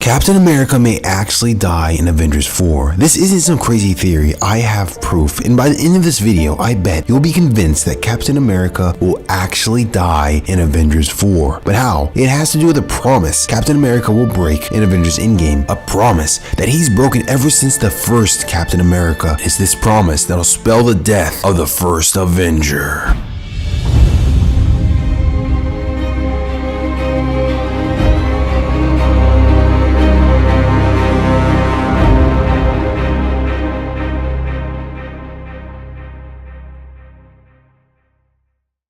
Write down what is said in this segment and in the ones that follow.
Captain America may actually die in Avengers 4. This isn't some crazy theory, I have proof, and by the end of this video, I bet you'll be convinced that Captain America will actually die in Avengers 4. But how? It has to do with a promise Captain America will break in Avengers Endgame, a promise that he's broken ever since the first Captain America. It's this promise that'll spell the death of the First Avenger.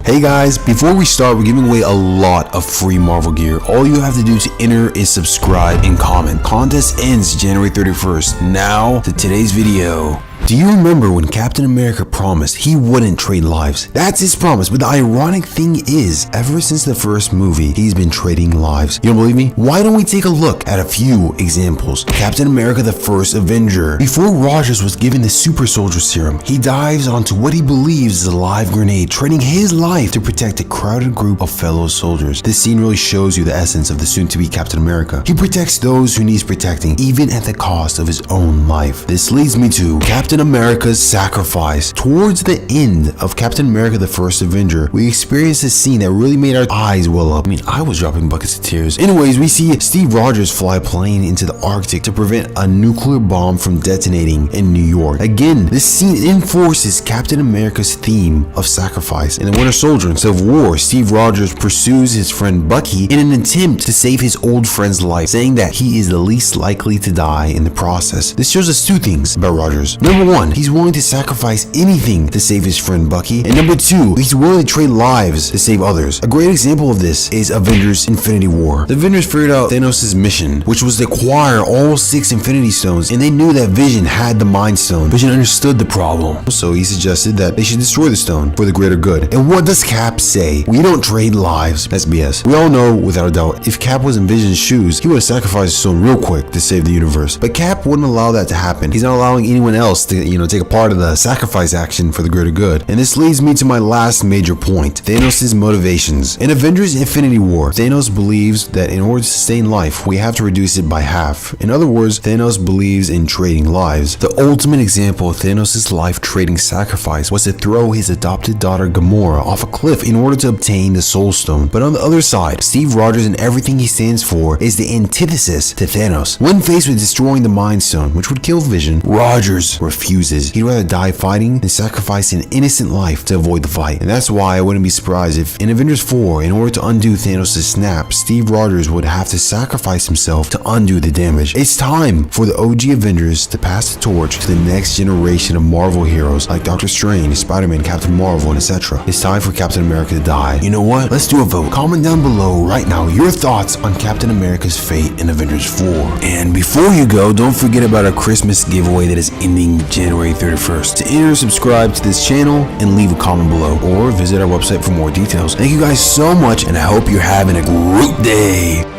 Hey guys, before we start, we're giving away a lot of free Marvel gear. All you have to do to enter is subscribe and comment. Contest ends January 31st. Now to today's video. Do you remember when Captain America promised he wouldn't trade lives? That's his promise, but the ironic thing is, ever since the first movie, he's been trading lives. You don't believe me? Why don't we take a look at a few examples? Captain America the First Avenger. Before Rogers was given the super soldier serum, he dives onto what he believes is a live grenade, trading his life to protect a crowded group of fellow soldiers. This scene really shows you the essence of the soon-to-be Captain America. He protects those who needs protecting, even at the cost of his own life. This leads me to Captain America's sacrifice. Towards the end of Captain America the First Avenger, we experienced a scene that really made our eyes well up. I mean, I was dropping buckets of tears. Anyways, we see Steve Rogers fly a plane into the Arctic to prevent a nuclear bomb from detonating in New York. Again, this scene enforces Captain America's theme of sacrifice. In the Winter Soldier in Civil War, Steve Rogers pursues his friend Bucky in an attempt to save his old friend's life, saying that he is the least likely to die in the process. This shows us two things about Rogers. Number one, he's willing to sacrifice anything to save his friend Bucky. And number two, he's willing to trade lives to save others. A great example of this is Avengers Infinity War. The Avengers figured out Thanos' mission, which was to acquire all 6 Infinity Stones, and they knew that Vision had the Mind Stone. Vision understood the problem, so he suggested that they should destroy the stone for the greater good. And what does Cap say? We don't trade lives. That's BS. We all know, without a doubt, if Cap was in Vision's shoes, he would have sacrificed the stone real quick to save the universe. But Cap wouldn't allow that to happen. He's not allowing anyone else to, take a part of the sacrifice action for the greater good. And this leads me to my last major point, Thanos' motivations. In Avengers Infinity War, Thanos believes that in order to sustain life, we have to reduce it by half. In other words, Thanos believes in trading lives. The ultimate example of Thanos' life trading sacrifice was to throw his adopted daughter Gamora off a cliff in order to obtain the Soul Stone. But on the other side, Steve Rogers and everything he stands for is the antithesis to Thanos. When faced with destroying the Mind Stone, which would kill Vision, Rogers refuses. He'd rather die fighting than sacrifice an innocent life to avoid the fight. And that's why I wouldn't be surprised if in Avengers 4, in order to undo Thanos' snap, Steve Rogers would have to sacrifice himself to undo the damage. It's time for the OG Avengers to pass the torch to the next generation of Marvel heroes like Doctor Strange, Spider-Man, Captain Marvel, and etc. It's time for Captain America to die. You know what? Let's do a vote. Comment down below right now your thoughts on Captain America's fate in Avengers 4. And before you go, don't forget about our Christmas giveaway that is ending January 31st. To enter, subscribe to this channel and leave a comment below, or visit our website for more details. Thank you guys so much, and I hope you're having a great day.